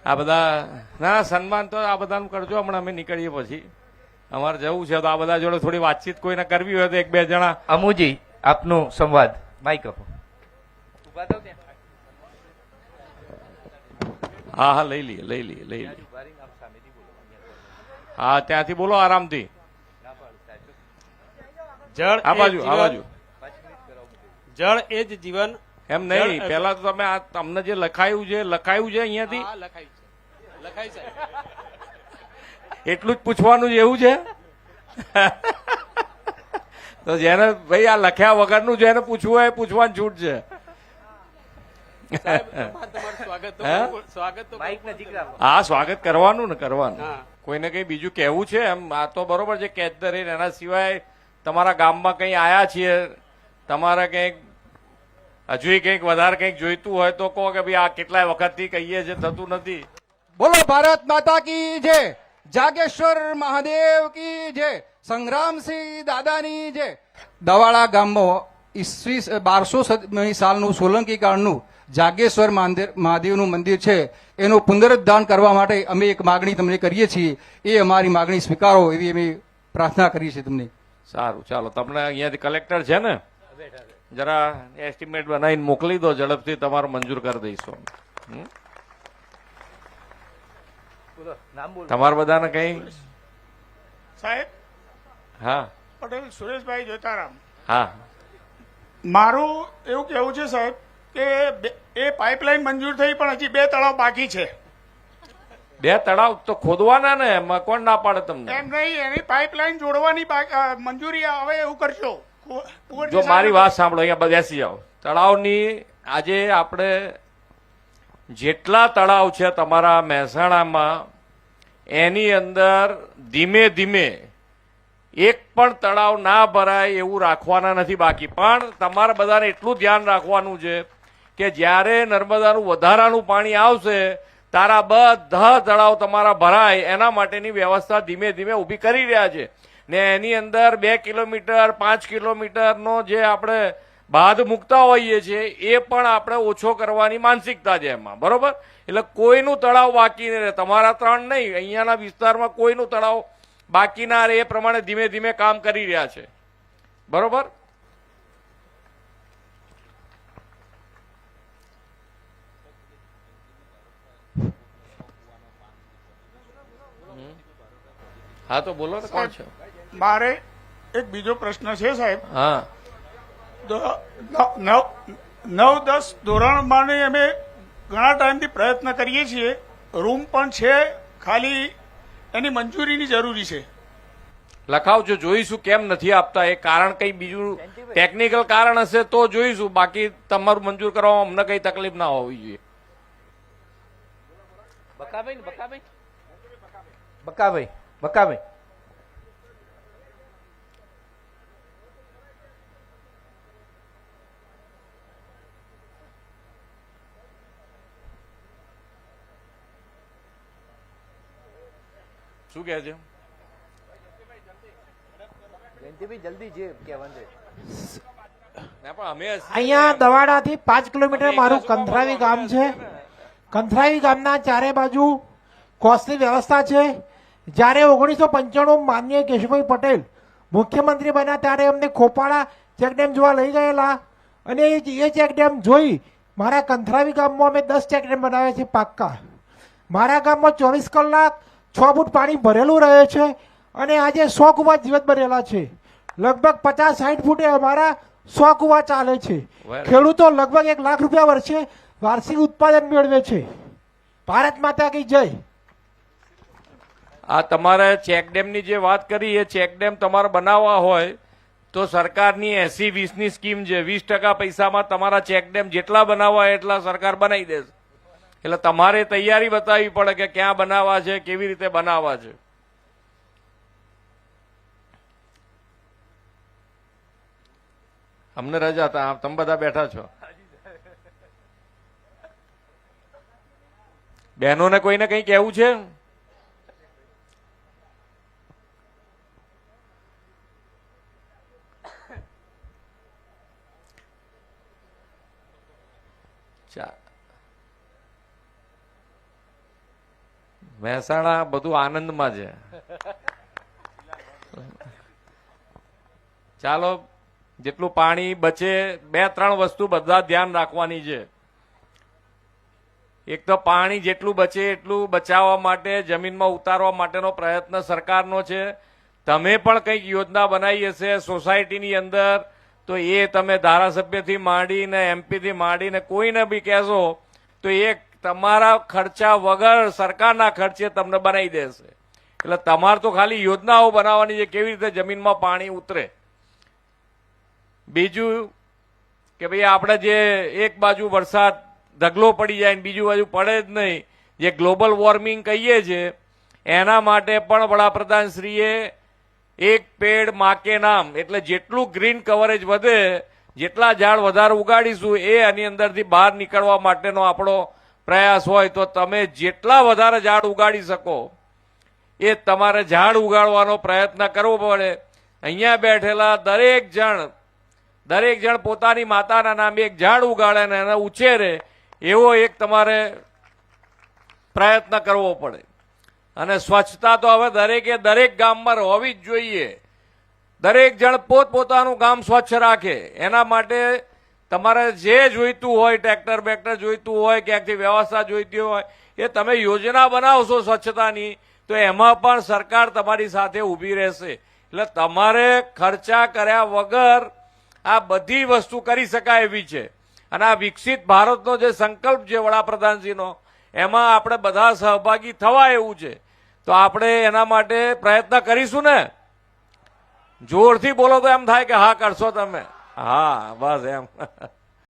આ બધા ના સન્માન તો આ બધાનું કરજો. હમણાં અમે નીકળીએ પછી અમારે જવું છે તો આ બધા જોડે થોડી વાતચીત કોઈને કરવી હોય તો એક બે જણા. અમુજી આપનો સંવાદ માઈક આપો. હા હા લઈ લઈએ. હા ત્યાંથી બોલો આરામથી. જળ આ બાજુ જળ એ જ જીવન. એમ નહીં, પેલા તો તમે આ તમને જે લખાયું છે અહીંયાથી લખાય છે. એટલું જ પૂછવાનું જ એવું છે. તો જેને ભાઈ આ લખ્યા વગરનું જેને પૂછવું હોય એ પૂછવાની છૂટ છે. હા સ્વાગત કરવાનું ને કરવાનું. કોઈને કઈ બીજું કેવું છે એમ આ તો બરોબર છે કેચ ધ રેન. એના સિવાય તમારા ગામમાં કઈ આયા છીએ, તમારે કંઈક હજુ કંઈક વધારે કંઈક જોઈતું હોય તો કહો કે ભાઈ આ કેટલાય વખતથી કહીએ છે થતું નથી. બોલો ભારત માતા કી જય, જાગેશ્વર મહાદેવ કી જય, સંગ્રામસિંહ દાદાની જય. દવાડા ગામમાં ઈસવી 1200 સાલનું સોલંકી કાળનું જાગેશ્વર મહાદેવનું મંદિર છે. એનું પુનરુદ્ધાર કરવા માટે અમે એક માગણી તમને કરીએ છીએ. એ અમારી માગણી સ્વીકારો એવી અમે પ્રાર્થના કરીએ છીએ તમને. સારું ચાલો, તમને અહીંયાથી કલેક્ટર છે ને, જરા એસ્ટિમેટ બનાવીને મોકલી દો, ઝડપથી તમારું મંજૂર કરી દઈશું. તમારે બધાને કઈ સાહેબ હા પટેલ સુરેશભાઈ જોતારામ. હા મારું એવું કહેવું છે સાહેબ કે એ પાઇપલાઇન મંજૂર થઈ પણ હજી 2 તળાવ બાકી છે. 2 તળાવ તો ખોદવાના ને, એમાં કોણ ના પાડે તમને? એમ નહીં, એની પાઇપલાઇન જોડવાની મંજૂરી આવે એવું કરશો. જો મારી વાત સાંભળો, અહીંયા બેસી જાઓ. તળાવની આજે આપણે જેટલા તળાવ છે તમારા મહેસાણામાં એની અંદર ધીમે ધીમે એક પણ તળાવ ના ભરાય એવું રાખવાના નથી બાકી. પણ તમારે બધાને એટલું ધ્યાન રાખવાનું છે કે જ્યારે નર્મદાનું વધારાનું પાણી આવશે તારા બધા તળાવ તમારા ભરાય એના માટેની વ્યવસ્થા ધીમે ધીમે ઊભી કરી રહ્યા છે. ને એની અંદર 2 કિલોમીટર 5 કિલોમીટરનો જે આપણે બાદ મૂકતા હોઈએ છીએ એ પણ આપણે ઓછો કરવાની માનસિકતા છે એમાં, બરોબર? એટલે કોઈનું તળાવ બાકી નહીં રહે. તમારા 3 નહીં, અહીંયાના વિસ્તારમાં કોઈનું તળાવ બાકી ના રહે એ પ્રમાણે ધીમે ધીમે કામ કરી રહ્યા છે, બરોબર? હા તો બોલો ને, કોણ છે? મારે એક બીજો પ્રશ્ન છે સાહેબ. હા 9-10 ધોરણમાં અમે ઘણા ટાઈમથી પ્રયત્ન કરીએ છીએ. રૂમ પણ છે, ખાલી એની મંજૂરીની જરૂરી છે. લખાવજો, જોઈશું કેમ નથી આપતા. એ કારણ કઈ બીજું ટેકનિકલ કારણ હશે તો જોઈશું, બાકી તમારું મંજૂર કરવામાં અમને કઈ તકલીફ ના હોવી જોઈએ. બકાભાઈ શું કહે છે? અહીંયા દવાડાથી 5 કિલોમીટર મારું કંથરાવી ગામ છે. કંથરાવી ગામના ચારે બાજુ કોસ્ટની વ્યવસ્થા છે. જ્યારે 1995 માનનીય કેશુભાઈ પટેલ મુખ્યમંત્રી બન્યા ત્યારે અમને ખોપાળા ચેકડેમ જોવા લઈ ગયેલા અને એ ચેકડેમ જોઈ મારા કંથરાવી ગામમાં અમે 10 ચેકડેમ બનાવ્યા છે પાક્કા. મારા ગામમાં 24 કલાક 6 ફૂટ પાણી ભરેલું રહે છે અને આજે 100 કુવા જીવત ભરેલા છે. લગભગ 50-60 ફૂટે અમારા 100 કુવા ચાલે છે. ખેડૂતો લગભગ 1 લાખ રૂપિયા વર્ષે વાર્ષિક ઉત્પાદન મેળવે છે. ભારત માતા કી જય. આ તમારે ચેકડેમની જે વાત કરી એ ચેકડેમ તમારે બનાવવા હોય તો સરકારની 80-20ની સ્કીમ છે. 20% પૈસામાં તમારા ચેકડેમ જેટલા બનાવવા હોય એટલા સરકાર બનાવી દેશે. એટલે તમારે તૈયારી બતાવવી પડે કે ક્યાં બનાવવા છે, કેવી રીતે બનાવવા છે. અમને રજા હતા, તમે બધા બેઠા છો. બહેનોને કોઈને કંઈ કહેવું છે? મહેસાણા બધું આનંદમાં છે. ચાલો, જેટલું પાણી બચે, 2-3 વસ્તુ બધા ધ્યાન રાખવાની છે. એક તો પાણી જેટલું બચે એટલું બચાવવા માટે જમીનમાં ઉતારવા માટેનો પ્રયત્ન સરકારનો છે. તમે પણ કંઈક યોજના બનાવી હશે સોસાયટીની અંદર, તો એ તમે ધારાસભ્યથી માંડીને એમપીથી માંડીને કોઈને બી કહેશો તો એ તમારા ખર્ચા વગર સરકારના ખર્ચે તમને બનાવી દેશે. એટલે તમારે તો ખાલી યોજનાઓ બનાવવાની છે કેવી રીતે જમીનમાં પાણી ઉતરે. બીજું કે ભાઈ આપણે જે એક બાજુ વરસાદ ઢગલો પડી જાય ને બીજું બાજુ પડે જ નહીં, જે ગ્લોબલ વોર્મિંગ કહીએ છીએ, એના માટે પણ વડાપ્રધાનશ્રીએ એક પેડ માં કે નામ, એટલે જેટલું ગ્રીન કવરેજ વધે, જેટલા ઝાડ વધારે ઉગાડીશું એ આની અંદરથી બહાર નીકળવા માટેનો આપણો પ્રયાસ હોય. તો તમે જેટલા વધારે ઝાડ ઉગાડી શકો એ તમારે ઝાડ ઉગાડવાનો પ્રયત્ન કરવો પડે. અહીંયા બેઠેલા દરેક જણ પોતાની માતાના નામે એક ઝાડ ઉગાડે ને એને ઉછેરે એવો એક તમારે પ્રયત્ન કરવો પડે. અને સ્વચ્છતા તો હવે દરેક ગામમાં હોવી જ જોઈએ. દરેક જણ પોતપોતાનું ગામ સ્વચ્છ રાખે. એના માટે તમારે જે જોઈતું હોય, ટ્રેક્ટર બેક્ટર જોઈતું હોય, ક્યાંકથી વ્યવસ્થા જોઈતી હોય, એ તમે યોજના બનાવશો સ્વચ્છતાની તો એમાં પણ સરકાર તમારી સાથે ઊભી રહેશે. એટલે તમારે ખર્ચા કર્યા વગર આ બધી વસ્તુ કરી શકાય એવી છે. અને આ વિકસિત ભારતનો જે સંકલ્પ છે વડાપ્રધાનજીનો, એમાં આપણે બધા સહભાગી થવા એવું છે. તો આપણે એના માટે પ્રયત્ન કરીશું ને. જોરથી બોલો તો એમ થાય કે હા કરશો તમે. હા, બસ એમ.